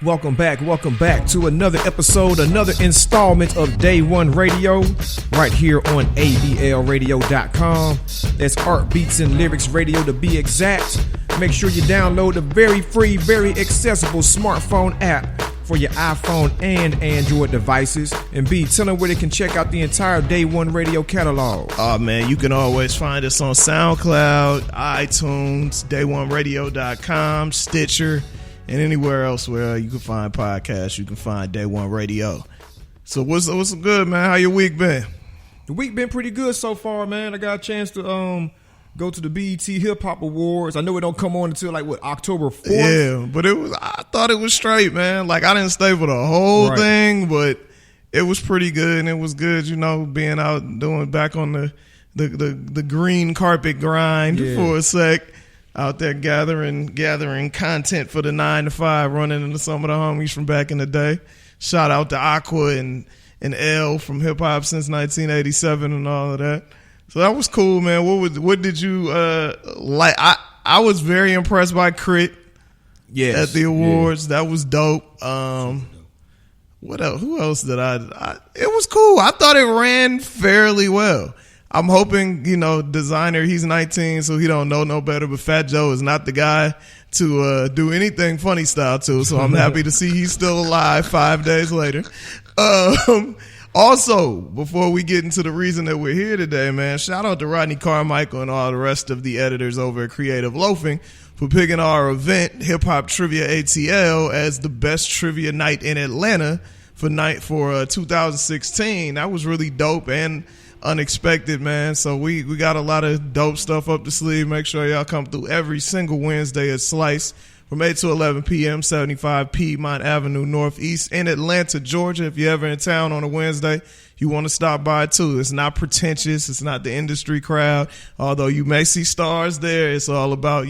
Welcome back to another episode, another installment of Day One Radio, right here on ABLradio.com. That's Art, Beats, and Lyrics Radio to be exact. Make sure you download the very free, very accessible smartphone app for your iPhone and Android devices. And B, tell them where they can check out the entire Day One Radio catalog. Oh man, you can always find us on SoundCloud, iTunes, day1radio.com, Stitcher, and anywhere else where you can find podcasts, you can find Day One Radio. So what's good, man? How your week been? The week been pretty good so far, man. I got a chance to go to the BET Hip Hop Awards. I know it don't come on until October 4th. Yeah, but I thought it was straight, man. Like I didn't stay for the whole thing, but it was pretty good, and it was good, being out doing back on the green carpet grind for a sec. Out there gathering content for the 9 to 5, running into some of the homies from back in the day. Shout out to Aqua and L from Hip Hop since 1987 and all of that. So that was cool, man. What did you like? I was very impressed by Crit at the awards. Yeah. That was dope. What else? Who else did I? It was cool. I thought it ran fairly well. I'm hoping, Designer, he's 19, so he don't know no better, but Fat Joe is not the guy to do anything funny style to, so I'm happy to see he's still alive 5 days later. Also, before we get into the reason that we're here today, man, shout out to Rodney Carmichael and all the rest of the editors over at Creative Loafing for picking our event, Hip Hop Trivia ATL, as the best trivia night in Atlanta for 2016. That was really dope and unexpected, man. So we got a lot of dope stuff up the sleeve. Make sure y'all come through every single Wednesday at Slice from 8 to 11 p.m., 75 Piedmont Avenue Northeast in Atlanta, Georgia. If you're ever in town on a Wednesday, you want to stop by too. It's not pretentious. It's not the industry crowd. Although you may see stars there, it's all about,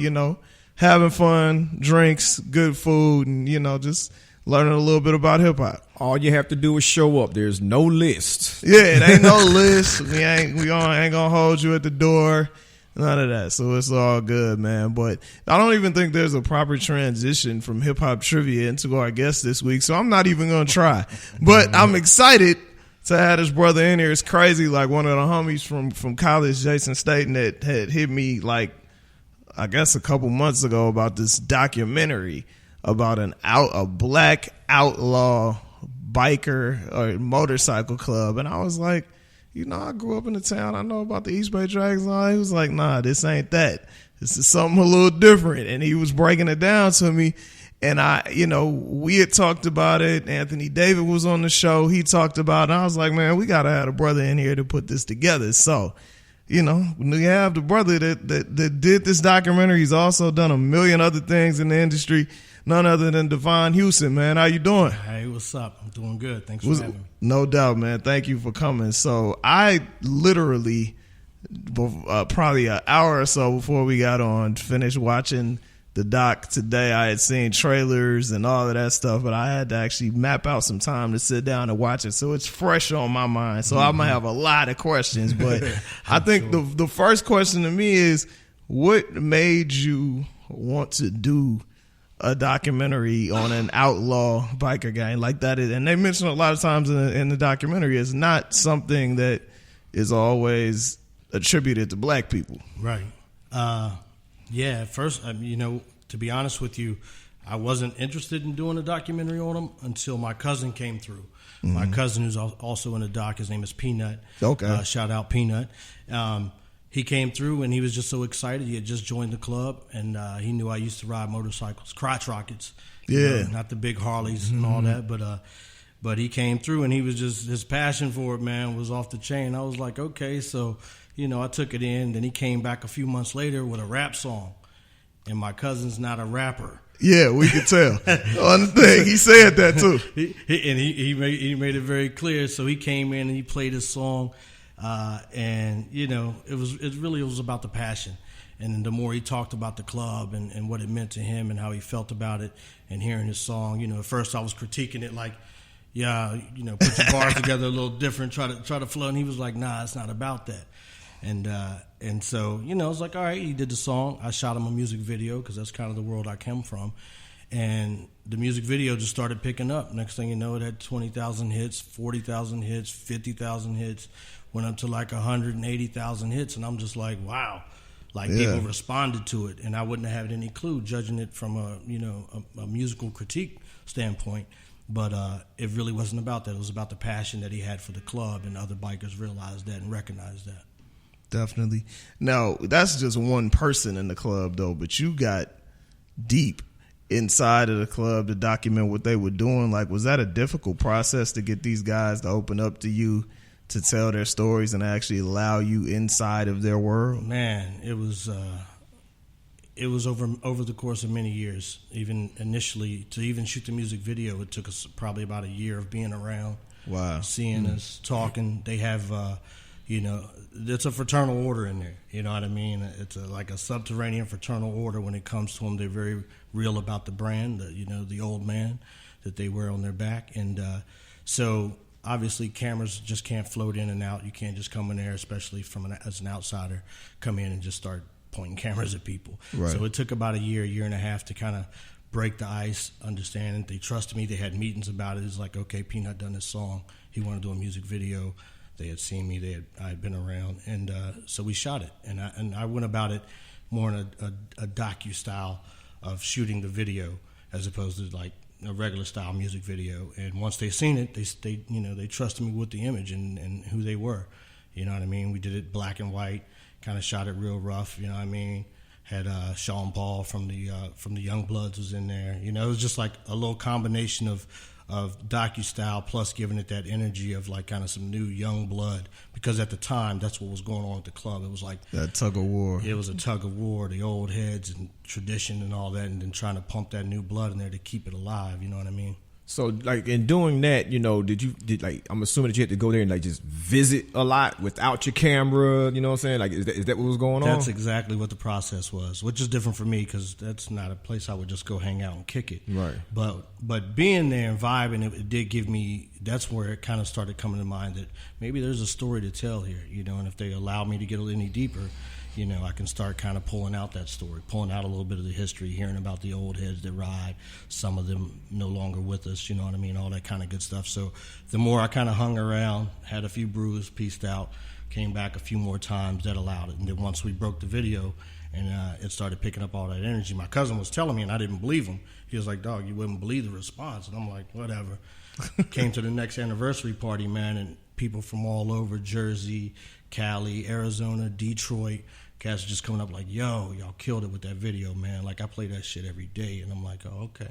having fun, drinks, good food, and, just learning a little bit about hip hop. All you have to do is show up. There's no list. Yeah, it ain't no list. We ain't gonna hold you at the door. None of that. So it's all good, man. But I don't even think there's a proper transition from hip hop trivia into our guest this week. So I'm not even gonna try. But I'm excited to have this brother in here. It's crazy. Like one of the homies from college, Jason Staten, that had hit me I guess a couple months ago about this documentary about a black outlaw biker or motorcycle club. And I was like, I grew up in the town. I know about the East Bay Dragons. He was like, nah, this ain't that. This is something a little different. And he was breaking it down to me. And we had talked about it. Anthony David was on the show. He talked about it. And I was like, man, we got to have a brother in here to put this together. So, when you have the brother that did this documentary, he's also done a million other things in the industry. None other than DeVaughn Hughson, man. How you doing? Hey, what's up? I'm doing good. Thanks for having me. No doubt, man. Thank you for coming. So I literally, probably an hour or so before we got on, finished watching the doc today. I had seen trailers and all of that stuff, but I had to actually map out some time to sit down and watch it. So it's fresh on my mind. So I'm going to have a lot of questions. But I think the first question to me is, what made you want to do a documentary on an outlaw biker gang like that? And they mentioned a lot of times in the documentary, it's not something that is always attributed to black people. Right. Yeah, at first, to be honest with you, I wasn't interested in doing a documentary on them until my cousin came through. Mm-hmm. My cousin, who's also in the doc, his name is Peanut. Okay. Shout out Peanut. He came through and he was just so excited. He had just joined the club, and he knew I used to ride motorcycles, crotch rockets. Yeah. Not the big Harleys and all that, but he came through and he was just, his passion for it, man, was off the chain. I was like, okay, so, I took it in. Then he came back a few months later with a rap song, and my cousin's not a rapper. Yeah, we could tell. On the thing, he said that too. He made it very clear. So he came in and he played his song. And it really was about the passion. And the more he talked about the club and what it meant to him and how he felt about it, and hearing his song, at first I was critiquing it like, put your bars together a little different, try to flow. And he was like, nah, it's not about that. And so, I was like, all right, he did the song. I shot him a music video because that's kind of the world I come from. And the music video just started picking up. Next thing you know, it had 20,000 hits, 40,000 hits, 50,000 hits, went up to like 180,000 hits. And I'm just like, wow. Like, people responded to it. And I wouldn't have had any clue judging it from a musical critique standpoint. But it really wasn't about that. It was about the passion that he had for the club, and other bikers realized that and recognized that. Definitely. Now, that's just one person in the club, though, but you got deep inside of the club to document what they were doing. Like, was that a difficult process to get these guys to open up to you, to tell their stories and actually allow you inside of their world? Man, it was over the course of many years. Even initially, to even shoot the music video, it took us probably about a year of being around. Wow. Seeing us, talking. They have, it's a fraternal order in there. You know what I mean? It's like a subterranean fraternal order when it comes to them. They're very real about the brand, the old man that they wear on their back. And so obviously cameras just can't float in and out. You can't just come in there, especially as an outsider, come in and just start pointing cameras at people. Right. So it took about a year and a half to kind of break the ice, understand it. They trusted me. They had meetings about it. It's like, okay, Peanut done this song. He wanted to do a music video. They had seen me. I had been around, and so we shot it. And I went about it more in a docu style of shooting the video as opposed to like a regular style music video. And once they seen it, they trusted me with the image and who they were. You know what I mean? We did it black and white, kind of shot it real rough. You know what I mean? Had Sean Paul from the Youngbloods was in there. It was just like a little combination of docu-style plus giving it that energy of like kind of some new young blood, because at the time that's what was going on at the club. It was like that tug of war. It was a tug of war, the old heads and tradition and all that, and then trying to pump that new blood in there to keep it alive. You know what I mean? So, like, in doing that, I'm assuming that you had to go there and, like, just visit a lot without your camera, you know what I'm saying? Like, is that what was going on? That's exactly what the process was, which is different for me because that's not a place I would just go hang out and kick it. Right. But being there and vibing, it did give me, that's where it kind of started coming to mind that maybe there's a story to tell here, and if they allow me to get any deeper, I can start kind of pulling out that story, pulling out a little bit of the history, hearing about the old heads that ride, some of them no longer with us, you know what I mean, all that kind of good stuff. So the more I kind of hung around, had a few brews, pieced out, came back a few more times, that allowed it. And then once we broke the video and it started picking up all that energy, my cousin was telling me, and I didn't believe him. He was like, dog, you wouldn't believe the response. And I'm like, whatever. Came to the next anniversary party, man, and people from all over, Jersey, Cali, Arizona, Detroit, cats just coming up like, yo, y'all killed it with that video, man. Like, I play that shit every day. And I'm like, oh, okay,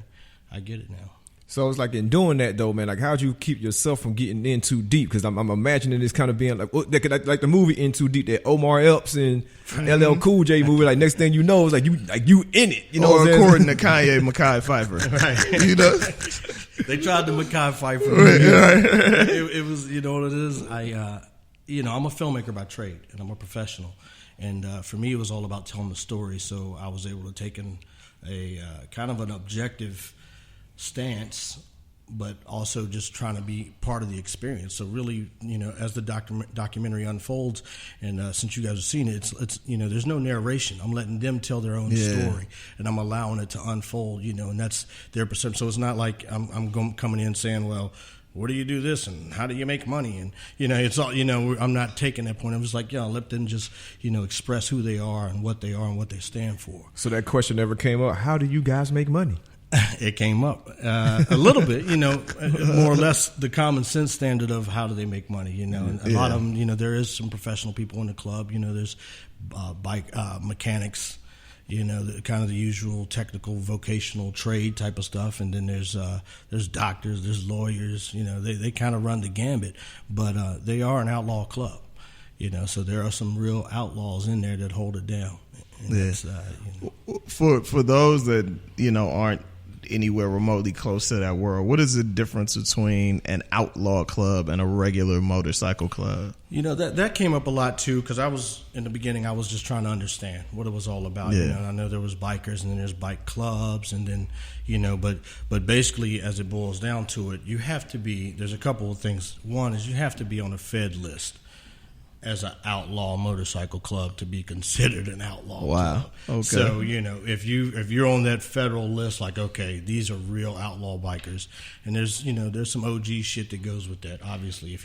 I get it now. So it's like, in doing that, though, man, like, how'd you keep yourself from getting in too deep? Because I'm imagining this kind of being like the movie In Too Deep, that Omar Epps and LL Cool J movie. Like, next thing you know, it's like you in it. You know, or according to Kanye, Mekhi Phifer. Right. They tried to Mekhi Phifer. Right. It was, what it is? I'm a filmmaker by trade, and I'm a professional. And for me, it was all about telling the story. So I was able to take a kind of an objective stance, but also just trying to be part of the experience. So really, as the documentary unfolds, and since you guys have seen it, it's there's no narration. I'm letting them tell their own story, and I'm allowing it to unfold. And that's their perception. So it's not like I'm coming in saying, well, where do you do this and how do you make money? And, it's all, I'm not taking that point. I'm just like, let them just, express who they are and what they stand for. So that question never came up. How do you guys make money? It came up a little bit, more or less the common sense standard of how do they make money, and a lot of them, there is some professional people in the club, there's bike mechanics, kind of the usual technical vocational trade type of stuff, and then there's doctors, there's lawyers, they kind of run the gambit, but they are an outlaw club, so there are some real outlaws in there that hold it down. And for those that aren't anywhere remotely close to that world, what is the difference between an outlaw club and a regular motorcycle club? You know, that came up a lot too, because in the beginning I was just trying to understand what it was all about. Yeah. You know, and I know there was bikers and then there's bike clubs, and then, you know, but basically as it boils down to it, you have to be, there's a couple of things. One is you have to be on a Fed list as an outlaw motorcycle club to be considered an outlaw club. Okay. So, you know, if you're on that federal list, like, okay, these are real outlaw bikers, and there's some OG shit that goes with that. Obviously, if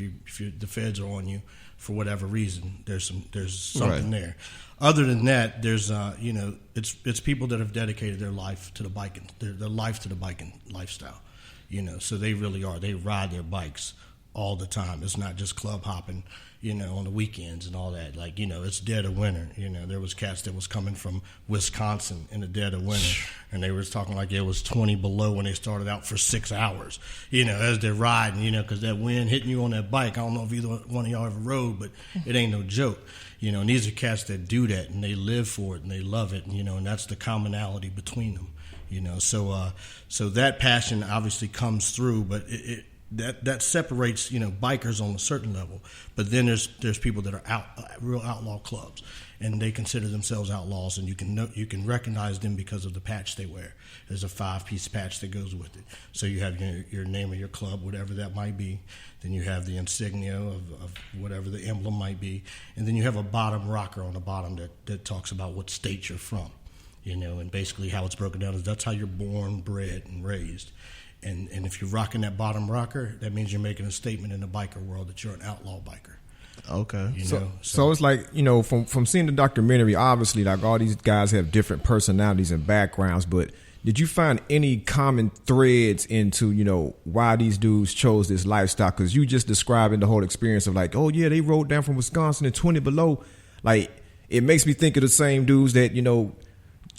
the feds are on you for whatever reason, there's something there. Other than that, there's it's people that have dedicated their life to the biking, their life to the biking lifestyle. You know, so they really are. They ride their bikes all the time. It's not just club hopping, you know, on the weekends and all that. Like, you know, it's dead of winter. You know, there was cats that was coming from Wisconsin in the dead of winter, and they was talking like it was 20 below when they started out for 6 hours, you know, as they're riding, you know, because that wind hitting you on that bike, I don't know if either one of y'all ever rode, but it ain't no joke. You know, and these are cats that do that, and they live for it, and they love it, and, you know, and that's the commonality between them, you know. So that passion obviously comes through, but that separates, you know, bikers on a certain level. But then there's people that are real outlaw clubs, and they consider themselves outlaws, and you can recognize them because of the patch they wear. There's a 5-piece patch that goes with it. So you have your name of your club, whatever that might be. Then you have the insignia of whatever the emblem might be, and then you have a bottom rocker on the bottom that talks about what state you're from, you know, and basically how it's broken down is that's how you're born, bred, and raised. And if you're rocking that bottom rocker, that means you're making a statement in the biker world that you're an outlaw biker. Okay. You know? So it's like, you know, from seeing the documentary, obviously, like, all these guys have different personalities and backgrounds, but did you find any common threads into, you know, why these dudes chose this lifestyle? Because you just describing the whole experience of like, oh, yeah, they rode down from Wisconsin at 20 below. Like, it makes me think of the same dudes that, you know,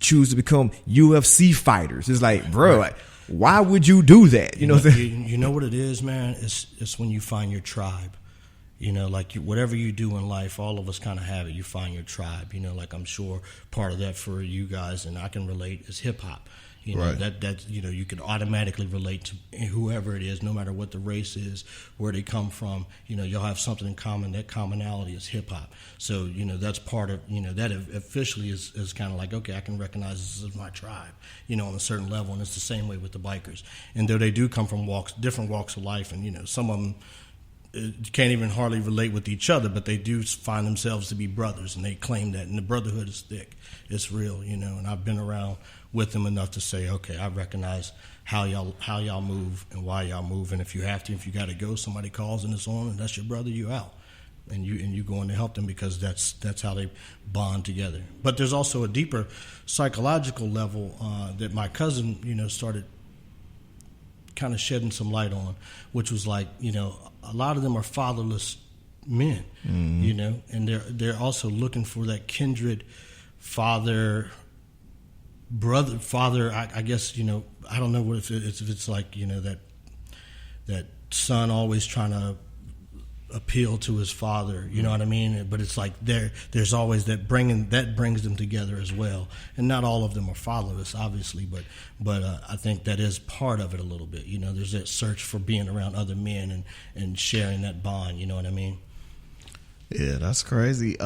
choose to become UFC fighters. It's like, bro, like, why would you do that? You know what it is, man? It's when you find your tribe. You know, like whatever you do in life, all of us kind of have it. You find your tribe. You know, like I'm sure part of that for you guys, and I can relate, is hip hop. You know, right. that you know, you can automatically relate to whoever it is, no matter what the race is, where they come from. You know, you'll have something in common. That commonality is hip hop. So, you know, that's part of, you know, that officially is kind of like, okay, I can recognize this is my tribe, you know, on a certain level. And it's the same way with the bikers. And though they do come from different walks of life, and, you know, some of them can't even hardly relate with each other, but they do find themselves to be brothers, and they claim that. And the brotherhood is thick. It's real, you know, and I've been around with them enough to say, okay, I recognize how y'all move and why y'all move, and if you have to, if you got to go, somebody calls and it's on, and that's your brother, you out, and you going to help them because that's how they bond together. But there's also a deeper psychological level that my cousin, you know, started kind of shedding some light on, which was like, you know, a lot of them are fatherless men, you know, and they're also looking for that kindred father. I guess, you know, I don't know if it's like, you know, that son always trying to appeal to his father, you know what I mean? But it's like there's always that brings them together as well. And not all of them are fatherless, obviously, but I think that is part of it a little bit. You know, there's that search for being around other men and sharing that bond. You know what I mean? Yeah, that's crazy.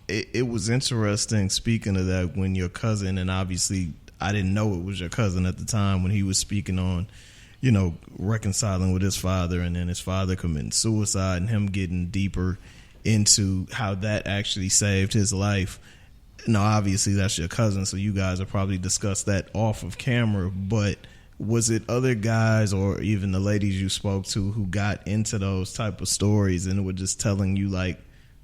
It was interesting, speaking of that, when your cousin, and obviously I didn't know it was your cousin at the time, when he was speaking on, you know, reconciling with his father, and then his father committing suicide, and him getting deeper into how that actually saved his life. Now, obviously that's your cousin, so you guys have probably discussed that off of camera, but was it other guys or even the ladies you spoke to who got into those type of stories and were just telling you like,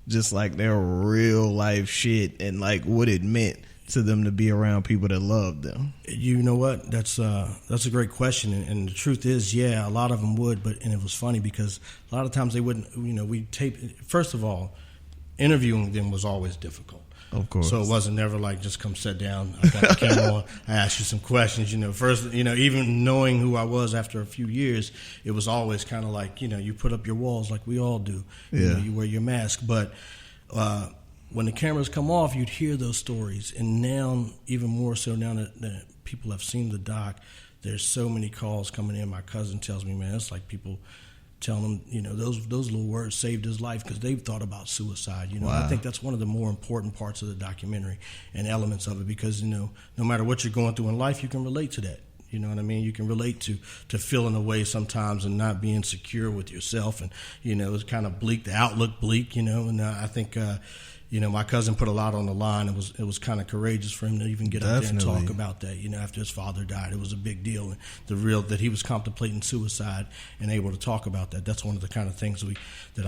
just like their real life shit and like what it meant to them to be around people that loved them? You know what? That's a great question, and the truth is, yeah, a lot of them would, and it was funny because a lot of times they wouldn't. You know, we tape. First of all, interviewing them was always difficult. Of course. So it wasn't never like just come sit down. I got the camera on. I asked you some questions. You know, first, you know, even knowing who I was after a few years, it was always kind of like, you know, you put up your walls like we all do. Yeah. You know, you wear your mask, but when the cameras come off, you'd hear those stories. And now, even more so now that people have seen the doc, there's so many calls coming in. My cousin tells me, man, it's like people telling him, you know, those little words saved his life because they've thought about suicide. You know, Wow. I think that's one of the more important parts of the documentary and elements of it, because, you know, no matter what you're going through in life, you can relate to that. You know what I mean? You can relate to feeling away sometimes and not being secure with yourself. And, you know, it's kind of bleak, the outlook bleak, you know. And I think, you know, my cousin put a lot on the line. It was kind of courageous for him to even get up there and talk about that. You know, after his father died, it was a big deal. And that he was contemplating suicide and able to talk about that. That's one of the kind of things that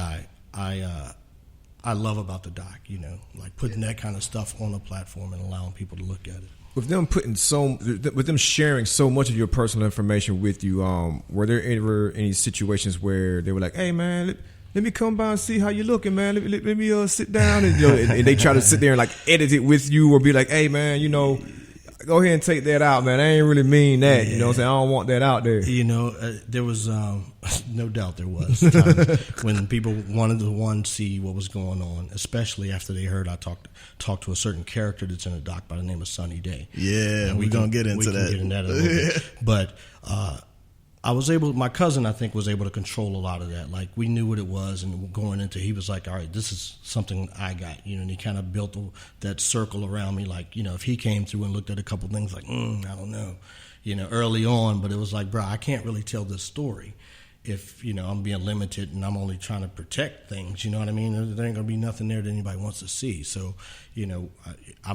I love about the doc. You know, like putting that kind of stuff on a platform and allowing people to look at it. With them sharing so much of your personal information with you, were there ever any situations where they were like, "Hey, man, let me come by and see how you looking, man. Let me sit down," and, you know, and they try to sit there and like edit it with you, or be like, "Hey, man, you know, go ahead and take that out, man. I ain't really mean that." You know what I'm saying? I don't want that out there. You know, there was no doubt there was times when people wanted to see what was going on, especially after they heard I talk to a certain character that's in a doc by the name of Sunny Day. Yeah, we're going to get into that. Get into that a little bit. But my cousin, I think, was able to control a lot of that. Like, we knew what it was, and going into, he was like, all right, this is something I got, you know, and he kind of built that circle around me. Like, you know, if he came through and looked at a couple things like, I don't know, you know, early on, but it was like, bro, I can't really tell this story if, you know, I'm being limited and I'm only trying to protect things, you know what I mean? There ain't going to be nothing there that anybody wants to see. So, you know,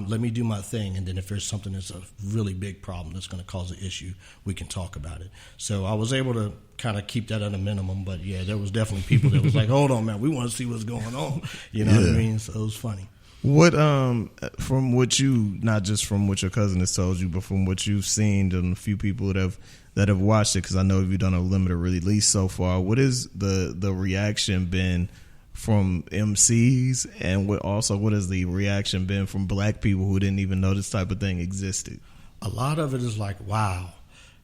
let me do my thing, and then if there's something that's a really big problem that's going to cause an issue, we can talk about it. So I was able to kind of keep that at a minimum, but yeah, there was definitely people that was like, hold on, man, we want to see what's going on. You know what I mean? So it was funny. What from what you, not just from what your cousin has told you, but from what you've seen and a few people that have watched it, because I know you've done a limited release so far, what is the reaction been from MCs, and what has the reaction been from black people who didn't even know this type of thing existed? A lot of it is like, wow.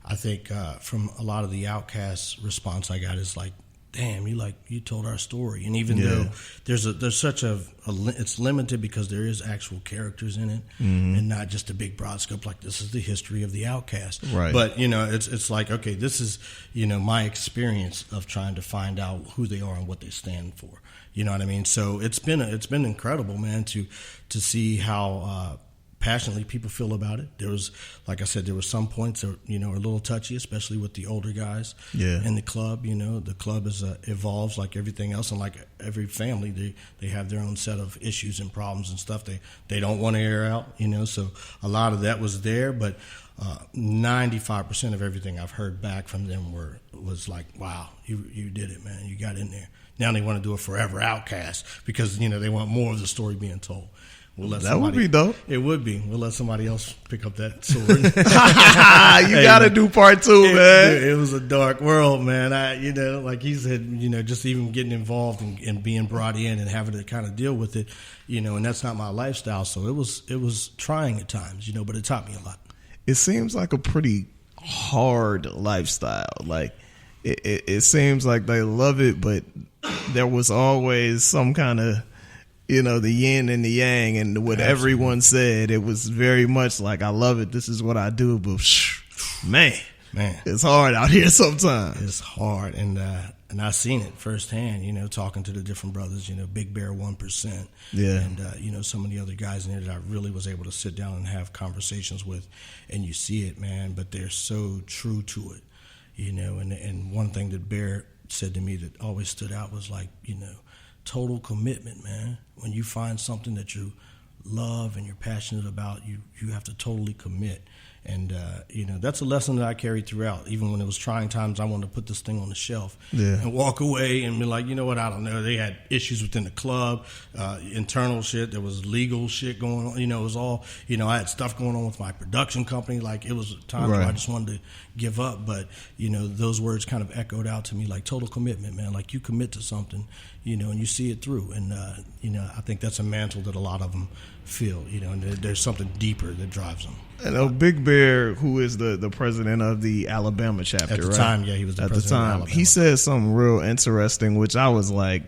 I think from a lot of the Outcast response I got is like, damn, you told our story. And even though there's such it's limited because there is actual characters in it, and not just a big broad scope like this is the history of the Outcast. Right. But, you know, it's like, okay, this is, you know, my experience of trying to find out who they are and what they stand for. You know what I mean? So it's been incredible, man, to see how passionately people feel about it. There was, like I said, there were some points that, you know, are a little touchy, especially with the older guys in the club. You know, the club evolves like everything else, and like every family, they have their own set of issues and problems and stuff they don't want to air out, you know, so a lot of that was there, but 95% of everything I've heard back from them was like, wow, you did it, man, you got in there. Now they want to do a forever Outcast because, you know, they want more of the story being told. That would be dope. It would be. We'll let somebody else pick up that sword. You got to do part two, man. It was a dark world, man. You know, like he said, you know, just even getting involved and being brought in and having to kind of deal with it, you know, and that's not my lifestyle. So it was trying at times, you know, but it taught me a lot. It seems like a pretty hard lifestyle. Like it seems like they love it, but there was always some kind of, you know, the yin and the yang, and what everyone said, it was very much like, I love it, this is what I do, but man, it's hard out here sometimes. It's hard, and I've seen it firsthand, you know, talking to the different brothers, you know, Big Bear 1%, and you know, some of the other guys in there that I really was able to sit down and have conversations with, and you see it, man, but they're so true to it, you know, and one thing that Bear said to me that always stood out was like, you know, total commitment, man. When you find something that you love and you're passionate about, you have to totally commit. And, you know, that's a lesson that I carried throughout. Even when it was trying times, I wanted to put this thing on the shelf and walk away and be like, you know what, I don't know. They had issues within the club, internal shit. There was legal shit going on. You know, it was all, you know, I had stuff going on with my production company. Like, it was a time where I just wanted to give up. But, you know, those words kind of echoed out to me like total commitment, man. Like, you commit to something, you know, and you see it through. And, you know, I think that's a mantle that a lot of them feel, you know, and there's something deeper that drives them. And Big Bear, who is the president of the Alabama chapter, at the time, he was the president of Alabama. He said something real interesting, which I was like,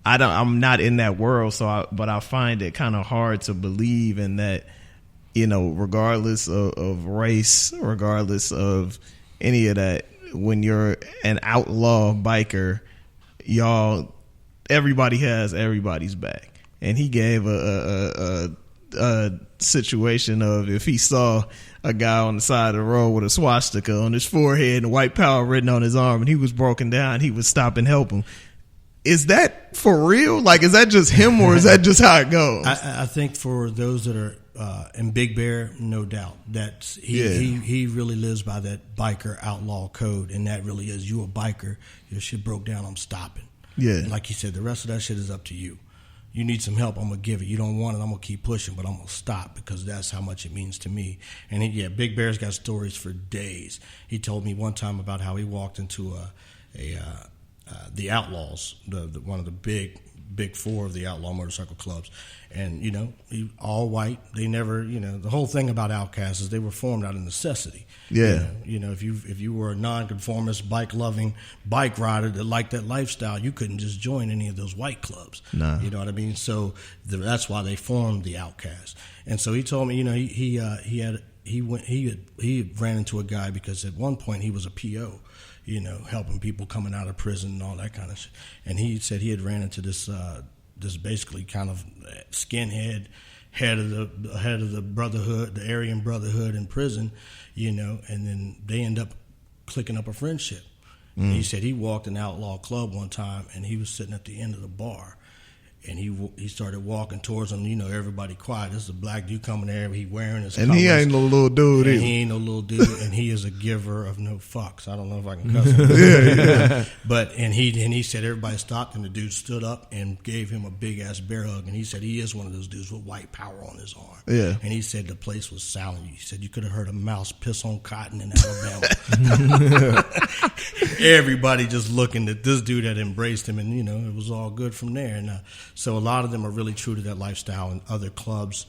I'm not in that world, but I find it kind of hard to believe in that regardless of race, regardless of any of that, when you're an outlaw biker, everybody has everybody's back. And he gave a situation of, if he saw a guy on the side of the road with a swastika on his forehead and white power written on his arm and he was broken down, he would stop and help him. Is that for real? Like, is that just him, or is that just how it goes? I think for those that are in Big Bear, no doubt that he really lives by that biker outlaw code, and that really is, you a biker, your shit broke down, I'm stopping. Yeah, and like you said, the rest of that shit is up to you. You need some help, I'm gonna give it. You don't want it, I'm gonna keep pushing, but I'm gonna stop because that's how much it means to me. And Big Bear's got stories for days. He told me one time about how he walked into the Outlaws, the one of the big four of the Outlaw Motorcycle Clubs, and he all white. They never, the whole thing about Outcast is they were formed out of necessity. Yeah, if you were a nonconformist, bike loving bike rider that liked that lifestyle, you couldn't just join any of those white clubs. Nah. You know what I mean? So that's why they formed the Outcast. And so he told me, he ran into a guy because at one point he was a PO. Helping people coming out of prison and all that kind of shit. And he said he had ran into this basically kind of skinhead head of the brotherhood, the Aryan Brotherhood in prison, and then they end up clicking up a friendship. And he said he walked an outlaw club one time and he was sitting at the end of the bar. And he started walking towards them. Everybody quiet. This is a black dude coming there. He wearing his and colors. he ain't no little dude either. He ain't no little dude, and he is a giver of no fucks. I don't know if I can cuss him. Yeah. But he said everybody stopped, and the dude stood up and gave him a big ass bear hug. And he said he is one of those dudes with white power on his arm. Yeah. And he said the place was silent. He said you could have heard a mouse piss on cotton in Alabama. Everybody just looking at this dude that embraced him, and it was all good from there. And so a lot of them are really true to that lifestyle, and other clubs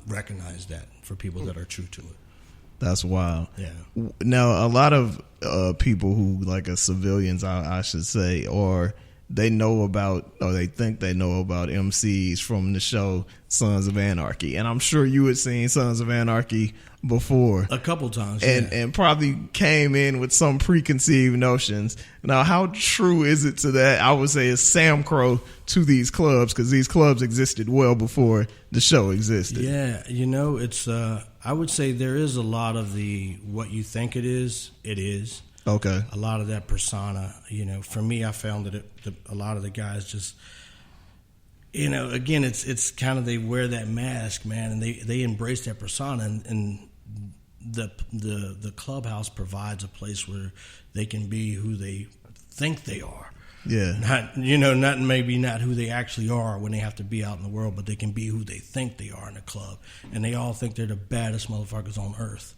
recognize that for people that are true to it. That's wild. Yeah. Now, a lot of people who, like, civilians, I should say, or they know about, or they think they know about MCs from the show Sons of Anarchy. And I'm sure you had seen Sons of Anarchy before. A couple times, and probably came in with some preconceived notions. Now, how true is it to that? I would say it's Sam Crow to these clubs, because these clubs existed well before the show existed. Yeah, it's I would say there is a lot of the what you think it is. Okay. A lot of that persona, for me, I found that a lot of the guys just, again, it's kind of, they wear that mask, man, and they embrace that persona, and the clubhouse provides a place where they can be who they think they are. Yeah. Not who they actually are when they have to be out in the world, but they can be who they think they are in the club. And they all think they're the baddest motherfuckers on earth.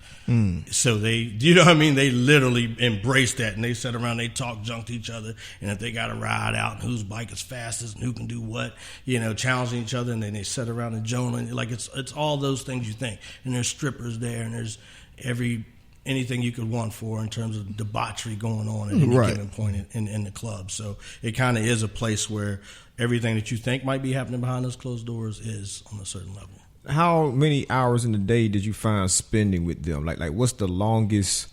So they literally embrace that, and they sit around, they talk junk to each other, and if they got to ride out and whose bike is fastest and who can do what, challenging each other, and then they sit around and joning. Like, it's all those things you think. And there's strippers there, and there's anything you could want for in terms of debauchery going on at any given point in the club. So it kind of is a place where everything that you think might be happening behind those closed doors is on a certain level. How many hours in the day did you find spending with them? Like what's the longest,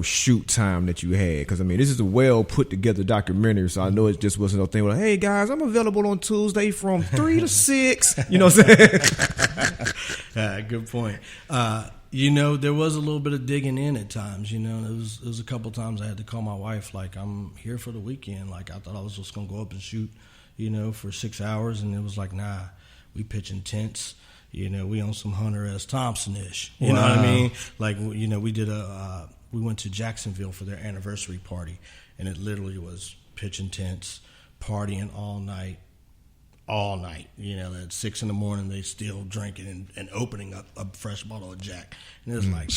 shoot time that you had? Because, this is a well put together documentary, so I know it just wasn't no thing like, hey, guys, I'm available on Tuesday from 3 to 6. You know what I'm saying? Good point. There was a little bit of digging in at times. There was a couple times I had to call my wife, like, I'm here for the weekend. Like, I thought I was just going to go up and shoot, for 6 hours. And it was like, nah, we pitching tents. We on some Hunter S. Thompson-ish. You know what I mean? Like, we did we went to Jacksonville for their anniversary party. And it literally was pitching tents, partying all night. At 6 a.m, they still drinking and opening up a fresh bottle of Jack. And it was like,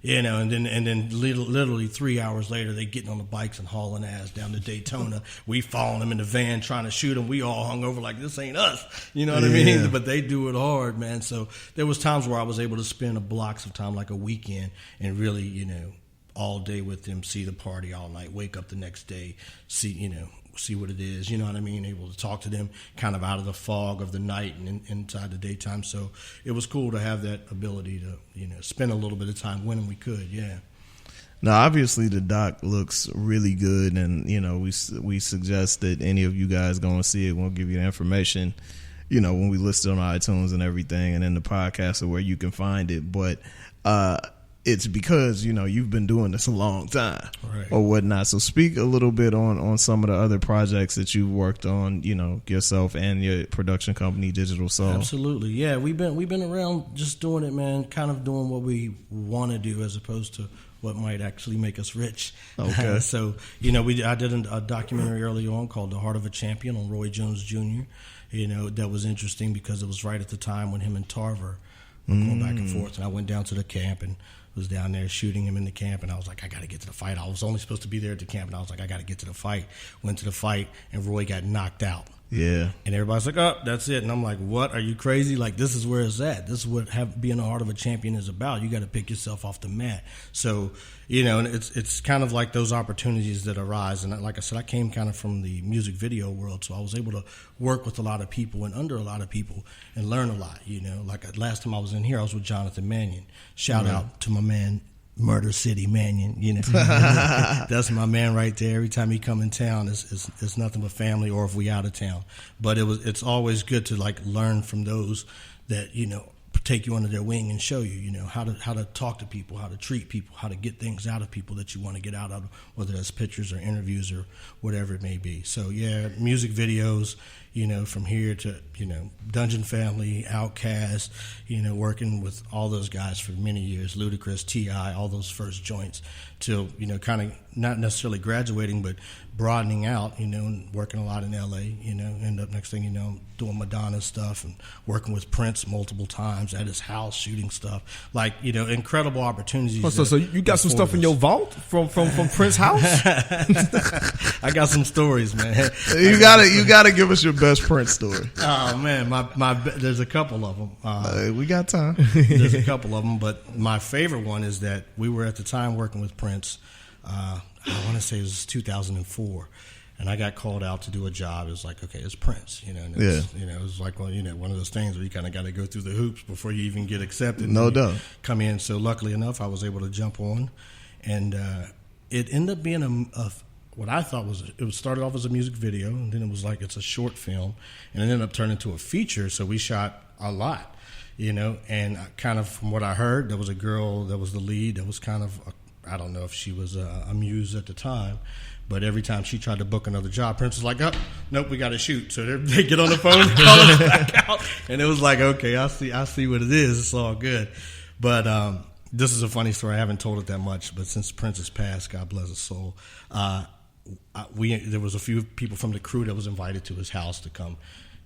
and then literally 3 hours later, they getting on the bikes and hauling ass down to Daytona. We following them in the van trying to shoot them. We all hung over like, this ain't us. You know what I mean? But they do it hard, man. So there was times where I was able to spend blocks of time, like a weekend, and really, all day with them, see the party all night, wake up the next day, see what it is, you know what I mean? Able to talk to them kind of out of the fog of the night and inside the daytime. So it was cool to have that ability to, spend a little bit of time when we could, yeah. Now, obviously, the doc looks really good, and, we suggest that any of you guys go and see it. We'll give you the information, when we list it on iTunes and everything, and then the podcast or where you can find it. But it's because, you've been doing this a long time, right, or whatnot. So speak a little bit on some of the other projects that you've worked on, yourself and your production company, Digital Soul. Absolutely. Yeah, we've been around just doing it, man, kind of doing what we want to do as opposed to what might actually make us rich. Okay. So, I did a documentary early on called The Heart of a Champion on Roy Jones Jr. That was interesting because it was right at the time when him and Tarver were going back and forth. And I went down to the camp and was down there shooting him in the camp, and I was like, I got to get to the fight. I was only supposed to be there at the camp, and I was like, I got to get to the fight. Went to the fight, and Roy got knocked out. Yeah. And everybody's like, oh, that's it. And I'm like, what? Are you crazy? Like, this is where it's at. This is what being the heart of a champion is about. You got to pick yourself off the mat. So, and it's kind of like those opportunities that arise. And like I said, I came kind of from the music video world, so I was able to work with a lot of people and under a lot of people and learn a lot, Like last time I was in here, I was with Jonathan Mannion. Shout out to my man, Murder City Mannion, that's my man right there. Every time he come in town, it's nothing but family, or if we out of town. But it's always good to like learn from those that take you under their wing and show you how to talk to people, how to treat people, how to get things out of people that you want to get out of, whether that's pictures or interviews or whatever it may be. So yeah, music videos, from here to Dungeon Family, Outcast, working with all those guys for many years, Ludacris, T.I., all those first joints, till kind of not necessarily graduating, but broadening out, and working a lot in L.A., end up next thing doing Madonna stuff and working with Prince multiple times at his house, shooting stuff, like, incredible opportunities. So you got some stuff in your vault from Prince's house? I got some stories, man. You gotta give us your best Prince story. Oh man, my there's a couple of them. We got time. There's a couple of them, but my favorite one is that we were at the time working with Prince. I want to say it was 2004, and I got called out to do a job. It was like, okay, it's Prince, and it's, it was like, well, one of those things where you kind of got to go through the hoops before you even get accepted. No doubt. Come in. So luckily enough, I was able to jump on, and it ended up being what I thought it started off as a music video, and then it was like it's a short film, and it ended up turning into a feature. So we shot a lot, and kind of from what I heard, there was a girl that was the lead that was kind of I don't know if she was a muse at the time, but every time she tried to book another job, Prince was like, oh, nope, we got to shoot. So they get on the phone and call us back out. And it was like, okay, I see what it is. It's all good. But this is a funny story. I haven't told it that much, but since Prince has passed, God bless his soul, there was a few people from the crew that was invited to his house to come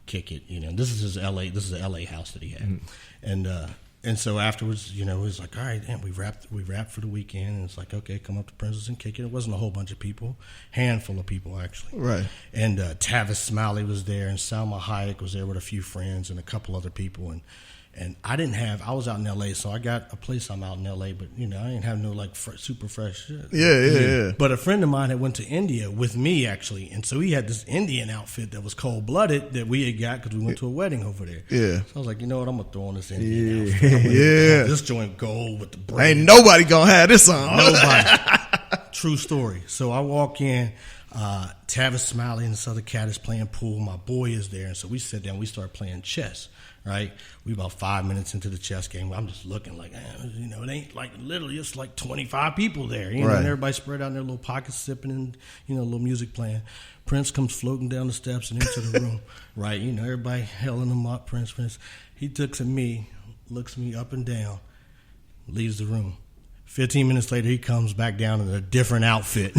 kick it. This is the LA house that he had. Mm-hmm. And so afterwards, it was like, all right, and we wrapped for the weekend, and it's like, okay, come up to Prince's and kick it. It wasn't a whole bunch of people, handful of people actually. Right. And Tavis Smiley was there, and Salma Hayek was there with a few friends and a couple other people, and I was out in L.A., so I got a place. I'm out in L.A., but, I didn't have no, like, super fresh shit. Yeah. But a friend of mine had went to India with me, actually, and so he had this Indian outfit that was cold-blooded that we had got because we went to a wedding over there. Yeah. So I was like, you know what, I'm going to throw on this Indian outfit. This joint gold with the braid. Ain't nobody going to have this on. Nobody. True story. So I walk in, Tavis Smiley and this other cat is playing pool. My boy is there, and so we sit down, we start playing chess. Right, we about 5 minutes into the chess game. I'm just looking like, it ain't like literally. It's like 25 people there, right. And everybody spread out in their little pockets, sipping and a little music playing. Prince comes floating down the steps and into the room. Right, everybody hailing him up. Prince. He looks at me, looks me up and down, leaves the room. 15 minutes later, he comes back down in a different outfit.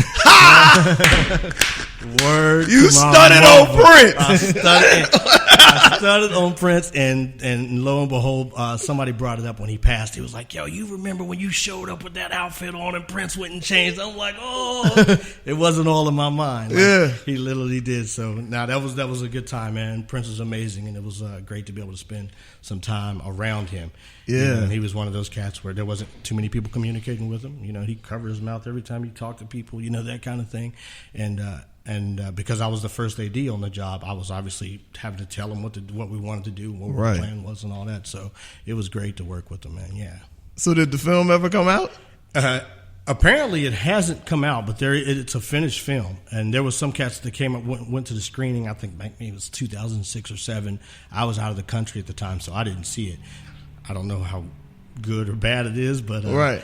Word. You studied on Prince. I studied on Prince, and lo and behold, somebody brought it up when he passed. He was like, "Yo, you remember when you showed up with that outfit on and Prince went and changed?" I'm like, "Oh, it wasn't all in my mind." Like, yeah, he literally did. So now that was a good time, man. Prince is amazing, and it was great to be able to spend some time around him. Yeah, you know, and he was one of those cats where there wasn't too many people communicating with him. You know, he covered his mouth every time he talked to people. You know, that kind of thing, and because I was the first AD on the job, I was obviously having to tell him what we wanted to do, what our plan was, and all that. So it was great to work with him, man. Yeah. So did the film ever come out? Apparently, it hasn't come out, but it's a finished film. And there was some cats that came up, went to the screening. I think maybe it was 2006 or 2007. I was out of the country at the time, so I didn't see it. I don't know how good or bad it is, but yeah,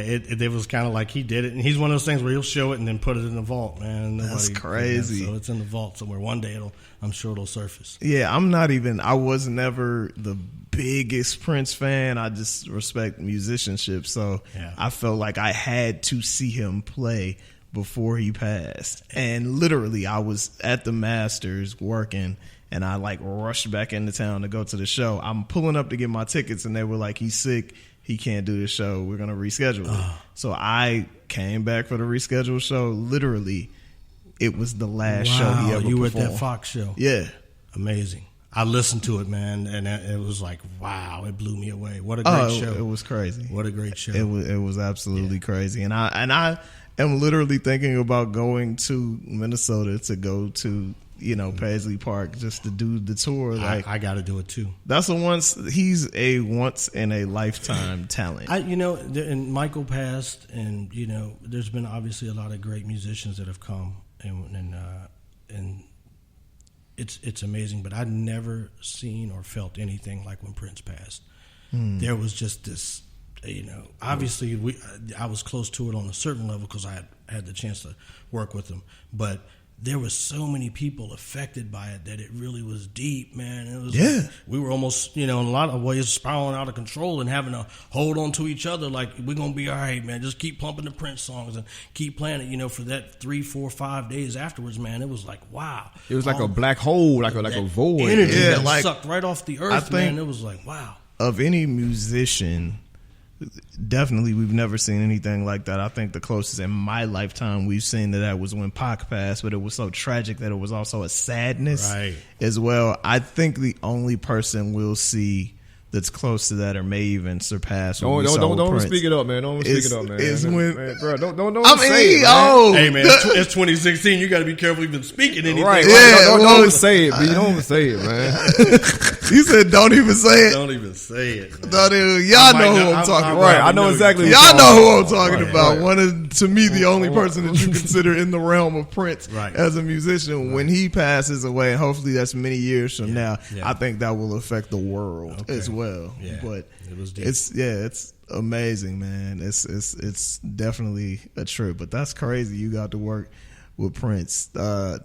it was kind of like he did it, and he's one of those things where he'll show it and then put it in the vault, man. That's crazy. So it's in the vault somewhere. One day I'm sure it'll surface. Yeah, I was never the biggest Prince fan. I just respect musicianship, so yeah. I felt like I had to see him play before he passed. And literally, I was at the Masters working, and I like rushed back into town to go to the show. I'm pulling up to get my tickets, and they were like, "He's sick. He can't do the show. We're gonna reschedule it." So I came back for the rescheduled show. Literally, it was the last show he ever You were performed. at that Fox show. Yeah, amazing. I listened to it, man, and it was like, wow, it blew me away. What a great show! It was crazy. What a great show! It was absolutely crazy, and I am literally thinking about going to Minnesota to go to Paisley Park just to do the tour. Like I got to do it too. He's a once in a lifetime talent. And Michael passed, and there's been obviously a lot of great musicians that have come, and it's amazing. But I've never seen or felt anything like when Prince passed. There was just this, obviously I was close to it on a certain level because I had the chance to work with him, but there were so many people affected by it that it really was deep, man. It was like we were almost, in a lot of ways spiraling out of control and having to hold on to each other like, we're going to be all right, man. Just keep pumping the Prince songs and keep playing it, for that 3, 4, 5 days afterwards, man. It was like, wow. It was like a black hole, like a void. Energy that sucked right off the earth, man. It was like, wow. Of any musician, definitely we've never seen anything like that. I think the closest in my lifetime we've seen to that was when Pac passed, but it was so tragic that it was also a sadness as well. I think the only person we'll see that's close to that or may even surpass. Don't speak it up, man. Don't speak it up, man. Is when, man, bro, don't say it, man. Hey, man, it's 2016. You got to be careful even speaking anything. Right? Yeah, don't say it, but you don't say it, man. You said don't even say it. Don't even say it. Y'all know who I'm talking about. Right, I know exactly. Y'all know who I'm talking about. Right. One of, to me, the only person that you consider in the realm of Prince as a musician. When he passes away, and hopefully that's many years from now, I think that will affect the world as well. But it was deep. It's amazing, man. It's definitely a trip. But that's crazy. You got to work with Prince. How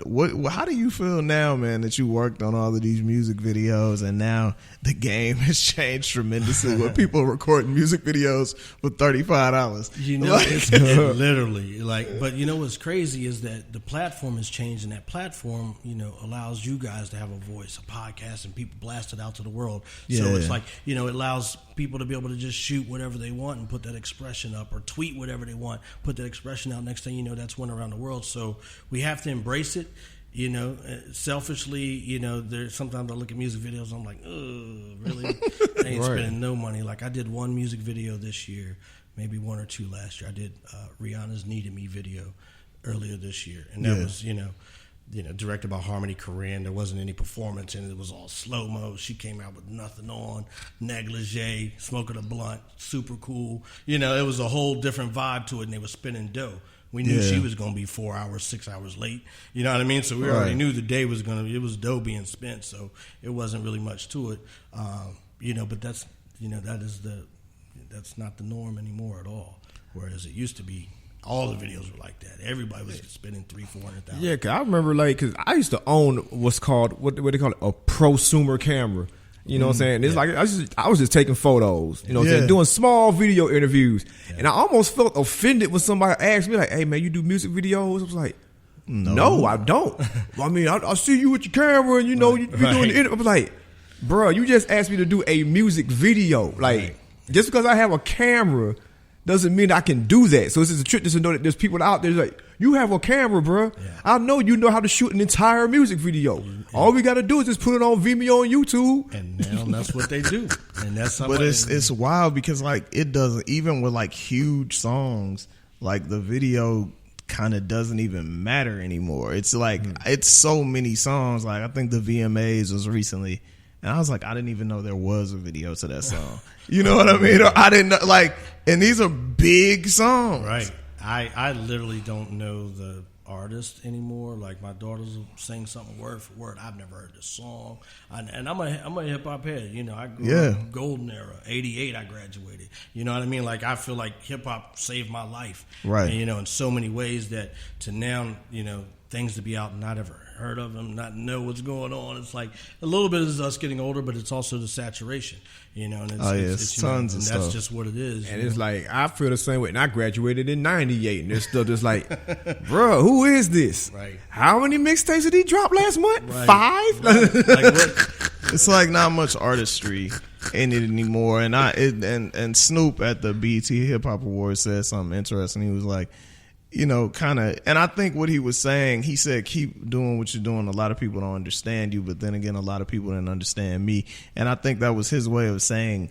do you feel now, man, that you worked on all of these music videos and now the game has changed tremendously where people are recording music videos for $35? It's literally but what's crazy is that the platform has changed, and that platform, allows you guys to have a voice, a podcast, and people blast it out to the world. So it's like, it allows people to be able to just shoot whatever they want and put that expression up, or tweet whatever they want, put that expression out. Next thing you know, that's went around the world. So we have to embrace it. Selfishly, there's sometimes I look at music videos, I'm like, really? I ain't spending no money. Like, I did one music video this year, maybe one or two last year. I did Rihanna's Needed Me video earlier this year, and that was, directed by Harmony Korine. There wasn't any performance in it. It was all slow-mo. She came out with nothing on, negligee, smoking a blunt, super cool. It was a whole different vibe to it, and they were spinning dough. We knew she was going to be 4 hours, 6 hours late. You know what I mean? So we already knew the day was going to, it was dough being spent, so it wasn't really much to it. But that's, that's not the norm anymore at all. Whereas it used to be, all the videos were like that. Everybody was spending $300,000-$400,000. Yeah, cause I remember because I used to own what's called what they call it, a prosumer camera. You know what I'm saying? It's like I was just taking photos. You know what I'm saying? Doing small video interviews, and I almost felt offended when somebody asked me like, "Hey man, you do music videos?" I was like, No, I don't. I mean, I see you with your camera and, you know, you're doing the I'm like, bro, you just asked me to do a music video. Like, just because I have a camera doesn't mean I can do that. So this is a trick to know that there's people out there like, you have a camera, bro. Yeah. I know you know how to shoot an entire music video. Yeah. All we got to do is just put it on Vimeo and YouTube. And now that's what they do. And that's but it's wild because like it doesn't, even with like huge songs, like the video kind of doesn't even matter anymore. It's like it's so many songs. Like I think the VMAs was recently, and I was like, I didn't even know there was a video to that song. You know what I mean? Or I didn't know, like, and these are big songs, right? I literally don't know the artist anymore. Like my daughters will sing something word for word. I've never heard this song, and I'm a hip hop head. You know, I grew up golden era, '88. I graduated. You know what I mean? Like I feel like hip hop saved my life, right? And, you know, in so many ways that to now, you know, things to be out and not ever heard of them, not know what's going on. It's like a little bit is us getting older, but it's also the saturation, you know. And it's tons of and stuff. That's just what it is. And it's like I feel the same way. And I graduated in '98, and it's still just like, bro, who is this? Right? How many mixtapes did he drop last month? Right. 5. Right. Like what? It's like not much artistry in it anymore. And Snoop at the BET Hip Hop Awards said something interesting. He was like, you know, kind of, and I think what he was saying, he said, keep doing what you're doing. A lot of people don't understand you, but then again, a lot of people didn't understand me. And I think that was his way of saying,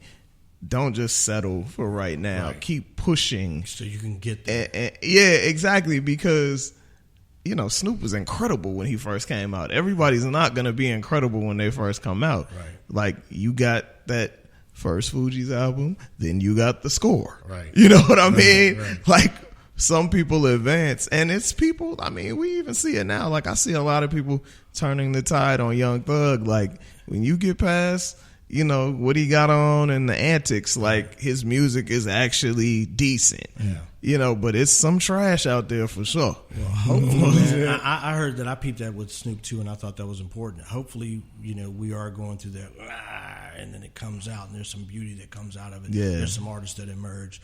don't just settle for right now. Right. Keep pushing. So you can get there. Yeah, exactly. Because, you know, Snoop was incredible when he first came out. Everybody's not going to be incredible when they first come out. Right. Like, you got that first Fugees album, then you got the score. Right. You know what I mean? Right. Like, some people advance, and it's people, I mean, we even see it now. Like, I see a lot of people turning the tide on Young Thug. Like, when you get past, you know, what he got on and the antics, like, his music is actually decent. Yeah. You know, but it's some trash out there for sure. Well, hopefully, man, I heard that. I peeped that with Snoop, too, and I thought that was important. Hopefully, you know, we are going through that, and then it comes out, and there's some beauty that comes out of it. Yeah. There's some artists that emerge.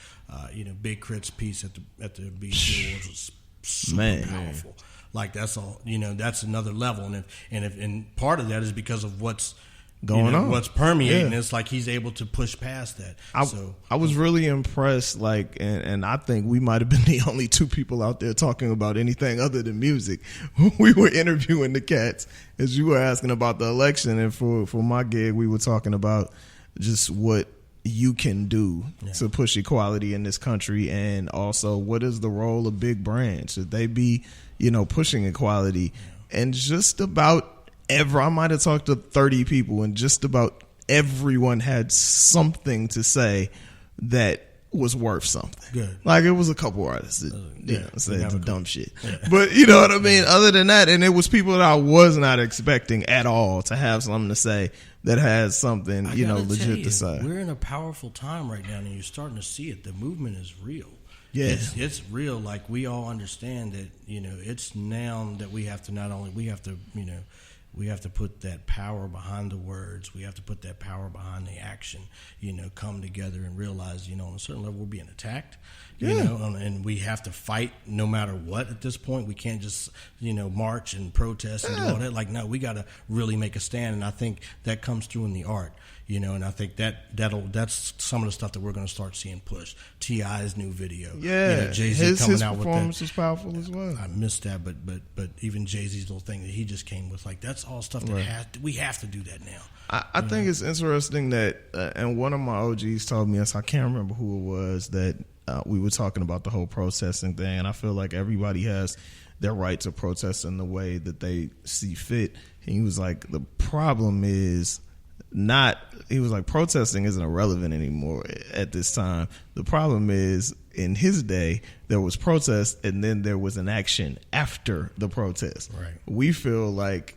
You know, Big Crit's piece at the BET Awards was super powerful. Like, that's all, you know, that's another level. And part of that is because of what's going on, what's permeating. It's like he's able to push past that. I was really impressed, like, and I think we might have been the only two people out there talking about anything other than music. We were interviewing the cats as you were asking about the election, and for my gig we were talking about just what you can do to push equality in this country, and also what is the role of big brands. Should they be, you know, pushing equality? And just about I might have talked to 30 people, and just about everyone had something to say that was worth something. Good. Like, it was a couple artists that said some dumb shit. Yeah. But you know what I mean? Other than that, and it was people that I was not expecting at all to have something to say that has something, you know, legit to say. We're in a powerful time right now, and you're starting to see it. The movement is real. Yeah. It's real. Like, we all understand that, you know, it's now that we have to we have to put that power behind the words. We have to put that power behind the action, you know, come together and realize, you know, on a certain level we're being attacked, you know, and we have to fight no matter what at this point. We can't just, you know, march and protest and do all that. Like, no, we got to really make a stand, and I think that comes through in the art. You know, and I think that's some of the stuff that we're going to start seeing pushed. T.I.'s new video, yeah, you know, Jay-Z coming out with that. His performance was powerful as well. I missed that, but even Jay-Z's little thing that he just came with, like, that's all stuff that we have to do that now. I think it's interesting that, and one of my OGs told me, I can't remember who it was, that we were talking about the whole protesting thing, and I feel like everybody has their right to protest in the way that they see fit. And he was like, the problem is he was like, protesting isn't irrelevant anymore at this time. The problem is, in his day, there was protest, and then there was an action after the protest. Right. We feel like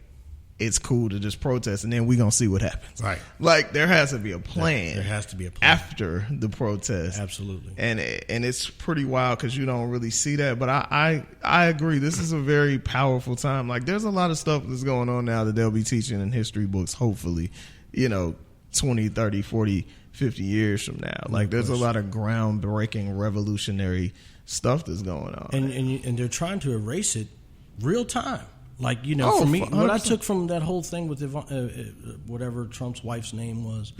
it's cool to just protest, and then we're going to see what happens. Right. Like, there has to be a plan. There has to be a plan. After the protest. Absolutely. And it's pretty wild because you don't really see that. But I agree. This is a very powerful time. Like, there's a lot of stuff that's going on now that they'll be teaching in history books, hopefully, you know, 20, 30, 40, 50 years from now. Like, there's a lot of groundbreaking, revolutionary stuff that's going on. And they're trying to erase it real time. Like, you know, for me, what I took from that whole thing with whatever Trump's wife's name was,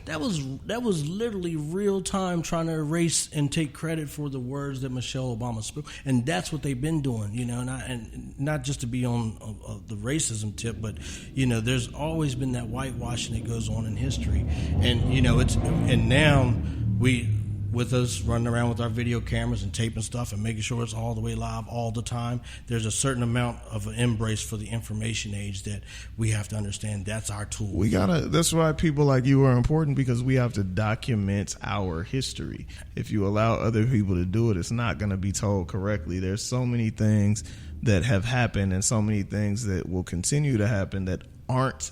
that was literally real time trying to erase and take credit for the words that Michelle Obama spoke, and that's what they've been doing, you know, and not just to be on the racism tip, but you know, there's always been that whitewashing that goes on in history, and you know, and now we. With us running around with our video cameras and taping stuff and making sure it's all the way live all the time, there's a certain amount of an embrace for the information age that we have to understand that's our tool. That's why people like you are important, because we have to document our history. If you allow other people to do it, it's not going to be told correctly. There's so many things that have happened and so many things that will continue to happen that aren't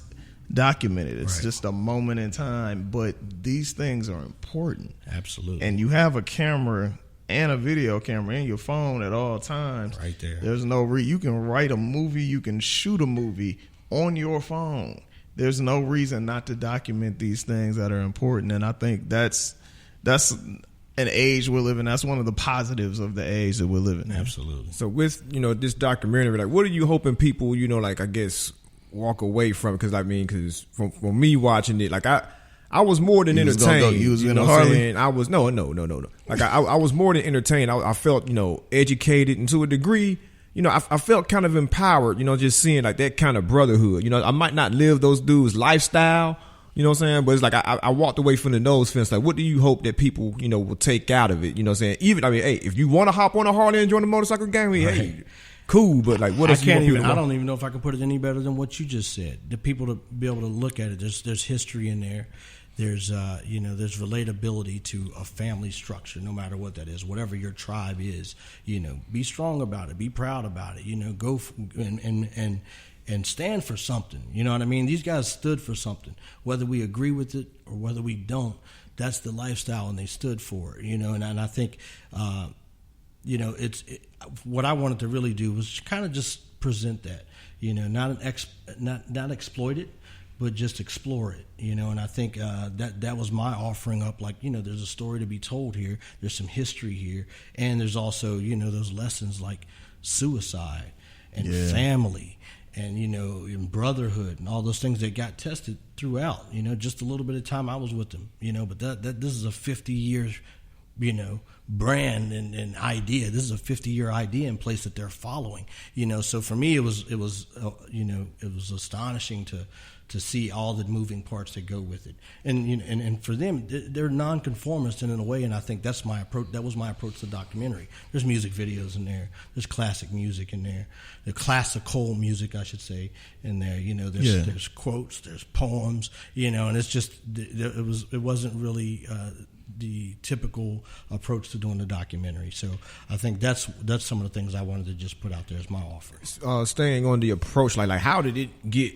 documented. It's just a moment in time, but these things are important. Absolutely. And you have a camera and a video camera in your phone at all times. Right there. There's you can write a movie, you can shoot a movie on your phone. There's no reason not to document these things that are important, and I think that's an age we're living. That's one of the positives of the age that we're living in. Absolutely. So with, you know, this documentary, like, what are you hoping people, you know, like, I guess, walk away from it? Because I mean, because from me watching it, like I was more than entertained. You was you in know a what I'm Harley? saying? I was no. Like I was more than entertained. I felt, you know, educated, and to a degree, you know, I felt kind of empowered. You know, just seeing like that kind of brotherhood. You know, I might not live those dudes' lifestyle. You know what I'm saying? But it's like I walked away from the nose fence. Like, what do you hope that people, you know, will take out of it? You know what I'm saying? Even, I mean, hey, if you want to hop on a Harley and join the motorcycle gang, hey, cool. But like, what else? I don't even know if I can put it any better than what you just said. The people to be able to look at it. There's history in there. There's you know, there's relatability to a family structure, no matter what that is, whatever your tribe is. You know, be strong about it. Be proud about it. You know, go and stand for something. You know what I mean? These guys stood for something, whether we agree with it or whether we don't. That's the lifestyle, and they stood for it. You know, and I think. You know, what I wanted to really do was kind of just present that, you know, not exploit it, but just explore it, you know. And I think that was my offering up. Like, you know, there's a story to be told here. There's some history here, and there's also, you know, those lessons like suicide and family, and, you know, and brotherhood and all those things that got tested throughout. You know, just a little bit of time I was with them, you know. But this is a 50-year, you know, brand and idea. This is a 50-year idea in place that they're following, you know. So for me, it was you know, it was astonishing to see all the moving parts that go with it, and you know, and for them, they're nonconformist in a way, and I think that's my approach. That was my approach to the documentary. There's music videos in there. There's classic music in there. The classical music, I should say, in there. You know, there's quotes, there's poems, you know, and it's just it wasn't really. The typical approach to doing the documentary. So I think that's some of the things I wanted to just put out there as my offer. Staying on the approach, like how did it get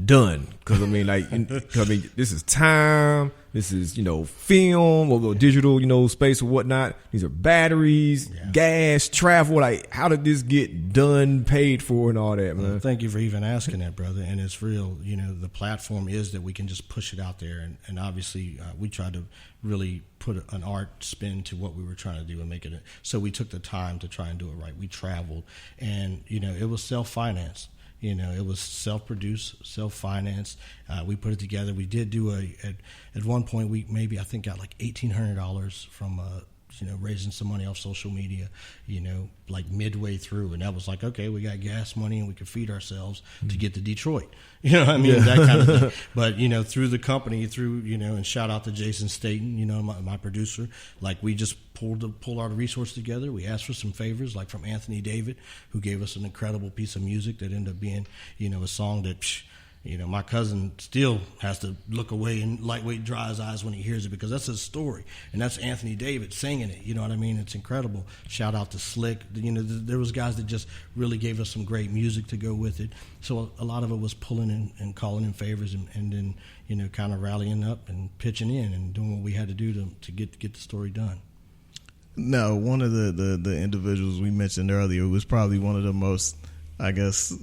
done? Because I mean, this is time. This is, you know, film or digital, you know, space or whatnot. These are batteries, gas, travel. Like, how did this get done, paid for, and all that, man? Well, thank you for even asking that, brother. And it's real. You know, the platform is that we can just push it out there, and obviously we tried to really put an art spin to what we were trying to do and make it. So we took the time to try and do it right. We traveled, and you know, it was self-financed. You know, it was self-produced, self-financed. We put it together. We did do at one point, we maybe, I think, got like $1,800 from, you know, raising some money off social media, you know, like midway through. And that was like, okay, we got gas money and we could feed ourselves to get to Detroit. You know what I mean? That kind of thing. But, you know, through the company, you know, and shout out to Jason Staten, you know, my producer, like we just pull our resources together. We asked for some favors, like from Anthony David, who gave us an incredible piece of music that ended up being, you know, a song that, you know, my cousin still has to look away and lightweight dry his eyes when he hears it, because that's his story. And that's Anthony David singing it. You know what I mean? It's incredible. Shout out to Slick. You know, there was guys that just really gave us some great music to go with it. So a lot of it was pulling in and calling in favors and then, you know, kind of rallying up and pitching in and doing what we had to do to get the story done. No, one of the individuals we mentioned earlier was probably one of the most, I guess,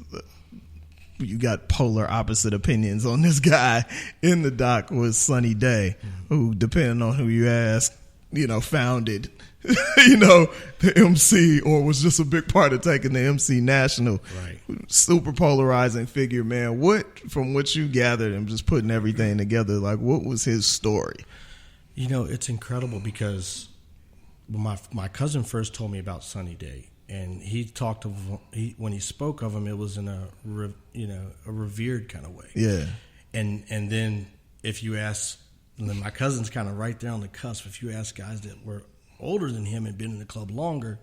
you got polar opposite opinions on this guy in the doc, was Sunny Day, who, depending on who you ask, you know, founded the MC, or was just a big part of taking the MC national. Right. Super polarizing figure, man. From what you gathered and just putting everything together, like, what was his story? It's incredible because when my cousin first told me about Sunny Day, and when he spoke of him, it was in a revered kind of way. Yeah. And then if you ask, and then my cousin's kind of right there on the cusp. If you ask guys that were older than him and been in the club longer,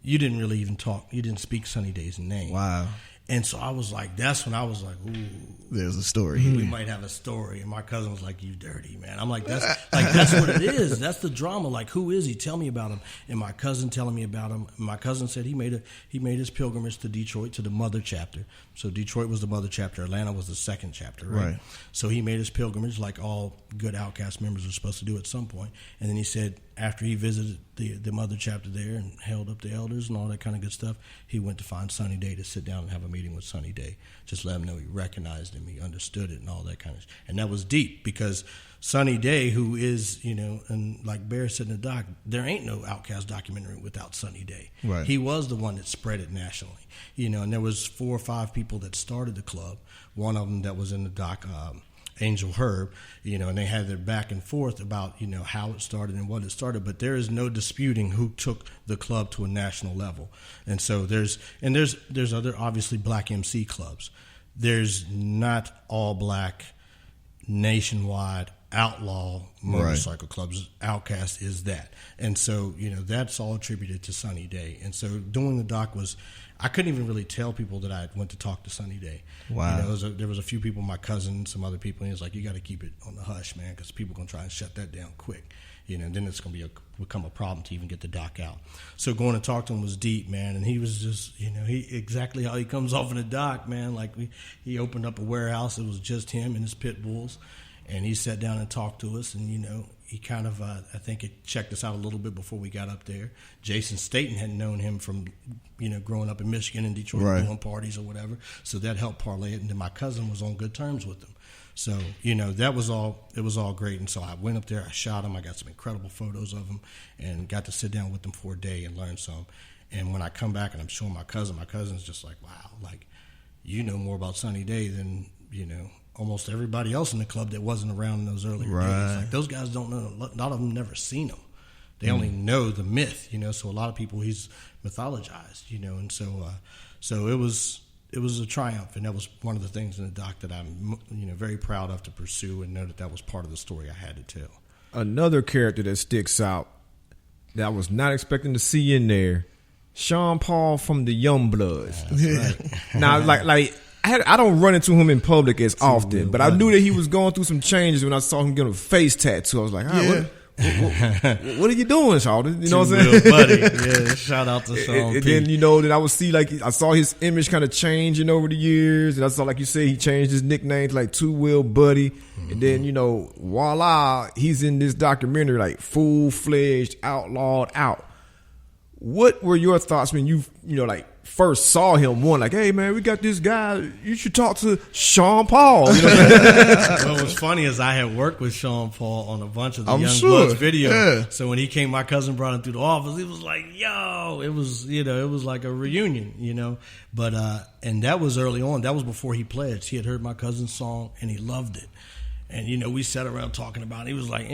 you didn't really even talk. You didn't speak Sunny Day's name. Wow. And so I was like, that's when I was like, ooh, there's a story. We might have a story. And my cousin was like, you dirty, man. I'm like, that's what it is. That's the drama. Like, who is he? Tell me about him. And my cousin telling me about him. And my cousin said he made his pilgrimage to Detroit, to the mother chapter. So Detroit was the mother chapter. Atlanta was the second chapter, right? So he made his pilgrimage like all good Outcast members are supposed to do at some point. And then he said after he visited the mother chapter there and held up the elders and all that kind of good stuff, he went to find Sunny Day to sit down and have a meeting with Sunny Day. Just let him know he recognized him, he understood it and all that kind of and that was deep because Sunny Day, who is, and like Bear said in the doc, there ain't no Outcast documentary without Sunny Day. Right. He was the one that spread it nationally, and there was 4 or 5 people that started the club. One of them that was in the doc, Angel Herb, and they had their back and forth about, how it started and what it started, but there is no disputing who took the club to a national level. And so there's other obviously black MC clubs. There's not all black nationwide outlaw motorcycle clubs. Outcast is that. And so, that's all attributed to Sunny Day. And so doing the doc I couldn't even really tell people that I went to talk to Sunny Day. Wow. There was a few people, my cousin, some other people, and he was like, you got to keep it on the hush, man, because people are going to try and shut that down quick. And then it's going to become a problem to even get the doc out. So going to talk to him was deep, man, and he was just, he exactly how he comes off in the doc, man. Like he opened up a warehouse. It was just him and his pit bulls, and he sat down and talked to us, and, he kind of, I think it checked us out a little bit before we got up there. Jason Staten had known him from, growing up in Michigan and Detroit, doing parties or whatever. So that helped parlay it. And then my cousin was on good terms with him. So, it was all great. And so I went up there, I shot him. I got some incredible photos of him and got to sit down with him for a day and learn some. And when I come back and I'm showing my cousin's just like, wow, like, you know more about Sunny Day than, almost everybody else in the club that wasn't around in those earlier days. Like, those guys don't know. A lot of them never seen him. They only know the myth, So a lot of people he's mythologized, And so it was a triumph, and that was one of the things in the doc that I'm very proud of to pursue and know that was part of the story I had to tell. Another character that sticks out that I was not expecting to see in there, Sean Paul from the Youngbloods. Right. Now, like. I don't run into him in public as often, but I knew that he was going through some changes when I saw him get a face tattoo. I was like, what are you doing, Sean? You know what I'm saying? Buddy. Yeah, shout out to Sean. And then, that I would see, I saw his image kind of changing over the years. And I saw, like you say, he changed his nickname to like Two Wheel Buddy. Mm-hmm. And then, voila, he's in this documentary, like full-fledged, outlawed out. What were your thoughts when you first saw him? One, like, hey man, we got this guy. You should talk to Sean Paul. What was funny is I had worked with Sean Paul on a bunch of the Youngbloods videos. Yeah. So when he came, my cousin brought him through the office. He was like, "Yo," it was it was like a reunion, But and that was early on. That was before he pledged. He had heard my cousin's song and he loved it. And, we sat around talking about it. He was like,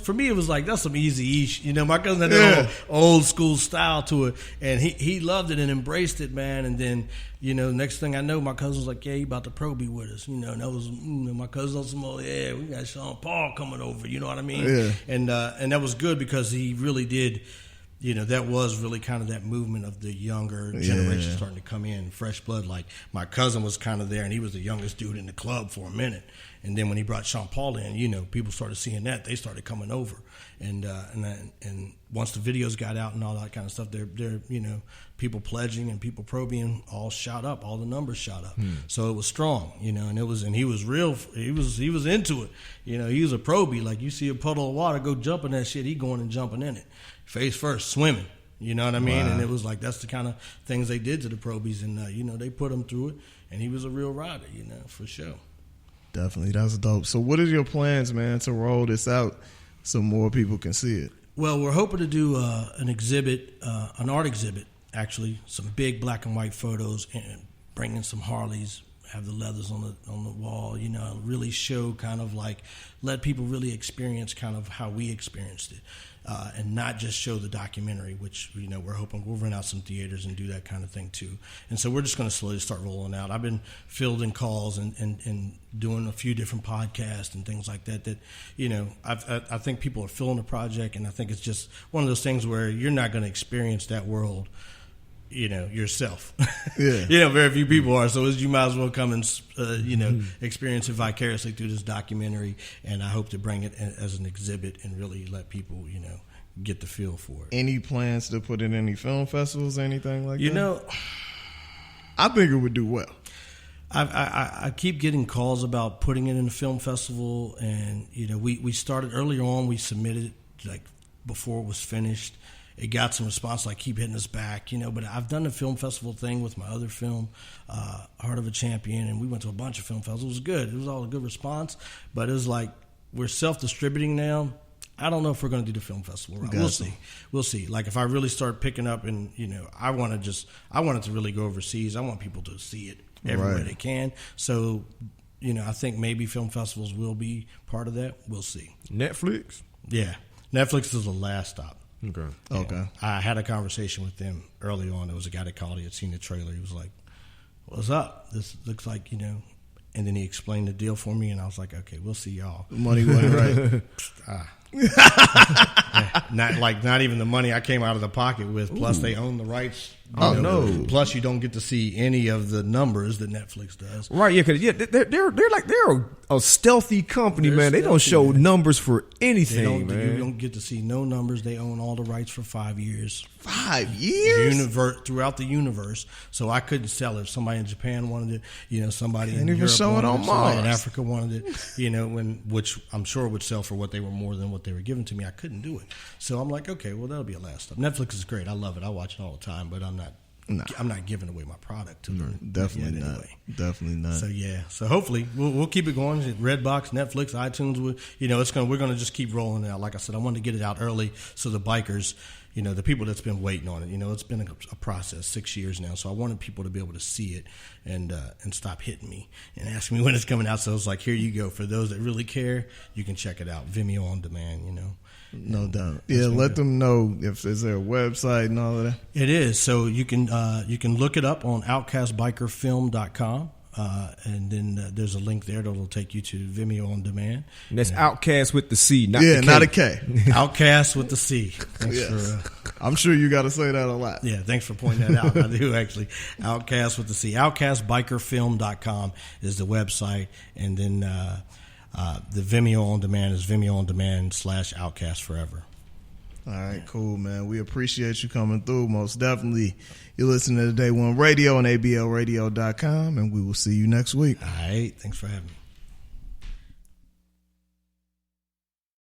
for me, it was like, that's some easy-ish. My cousin had that old school style to it. And he loved it and embraced it, man. And then, next thing I know, my cousin was like, yeah, he about to pro be with us. And that was, my cousin was some, we got Sean Paul coming over. You know what I mean? Yeah. And that was good because he really did, that was really kind of that movement of the younger generation starting to come in, fresh blood. Like, my cousin was kind of there, and he was the youngest dude in the club for a minute. And then when he brought Sean Paul in, people started seeing that. They started coming over. And once the videos got out and all that kind of stuff, they're people pledging and people probing all shot up. All the numbers shot up. So it was strong, and he was real. He was into it. He was a probie. Like, you see a puddle of water, go jump in that shit. He going and jumping in it, face first, swimming. You know what I mean? Wow. And it was like, that's the kind of things they did to the probies. And, they put him through it. And he was a real rider, for sure. Definitely. That's dope. So what are your plans, man, to roll this out so more people can see it? Well, we're hoping to do an exhibit, an art exhibit, actually, some big black and white photos, and bring in some Harleys, have the leathers on the wall, you know, really show kind of like, let people really experience kind of how we experienced it, and not just show the documentary, which, you know, we're hoping we'll rent out some theaters and do that kind of thing too. And so we're just going to slowly start rolling out. I've been fielding calls and doing a few different podcasts and things like that, you know, I think people are feeling the project, and I think it's just one of those things where you're not going to experience that world, you know, yourself. Yeah. You know, very few people are. So you might as well come and, you know, experience it vicariously through this documentary. And I hope to bring it as an exhibit and really let people, you know, get the feel for it. Any plans to put in any film festivals or anything like that? You know, I think it would do well. I keep getting calls about putting it in a film festival. And, you know, we started earlier on. We submitted like before it was finished. It got some response, like keep hitting us back, you know. But I've done the film festival thing with my other film, Heart of a Champion, and we went to a bunch of film festivals. It was good. It was all a good response. But it was like we're self-distributing now. I don't know if we're going to do the film festival. Right? We'll see. We'll see. Like if I really start picking up, and you know, I want it to really go overseas. I want people to see it everywhere they can. So, you know, I think maybe film festivals will be part of that. We'll see. Netflix? Yeah, Netflix is the last stop. Okay. Yeah. Okay. I had a conversation with them early on. There was a guy that called. He had seen the trailer. He was like, "What's up? This looks like, you know." And then he explained the deal for me, and I was like, "Okay, we'll see y'all." Money wasn't right. Not even the money I came out of the pocket with. Plus, they own the rights. No. Plus, you don't get to see any of the numbers that Netflix does. Right, yeah, because they're a stealthy company, man. They don't show numbers for anything, man. You don't get to see no numbers. They own all the rights for 5 years. 5 years? Throughout the universe. So I couldn't sell it. If somebody in Japan wanted it, you know, somebody in even Europe show it wanted on it, somebody in Mars. Africa wanted it, you know, which I'm sure would sell for what they were more than what they were giving to me. I couldn't do it. So I'm like, okay, well, that'll be a last stop. Netflix is great. I love it. I watch it all the time, but I'm not giving away my product to them. Definitely not. Anyway. Definitely not. So yeah. So hopefully we'll keep it going. Redbox, Netflix, iTunes. We're gonna just keep rolling it out. Like I said, I wanted to get it out early so the bikers, you know, the people that's been waiting on it. You know, it's been a process, 6 years now. So I wanted people to be able to see it and stop hitting me and asking me when it's coming out. So it's like, here you go. For those that really care, you can check it out. Vimeo on demand. You know. No doubt. Yeah, let them know if is there a website and all of that. It is. So you can look it up on outcastbikerfilm.com. And then there's a link there that will take you to Vimeo on demand. And that's Outcast with the C, not not a K. Outcast with the C. Thanks for, I'm sure you got to say that a lot. Yeah, thanks for pointing that out. I do actually. Outcast with the C. Outcastbikerfilm.com is the website, and then the Vimeo on demand is Vimeo on demand /Outcast Forever. All right, cool, man. We appreciate you coming through, most definitely. You're listening to Day One Radio on ABLradio.com, and we will see you next week. All right, thanks for having me.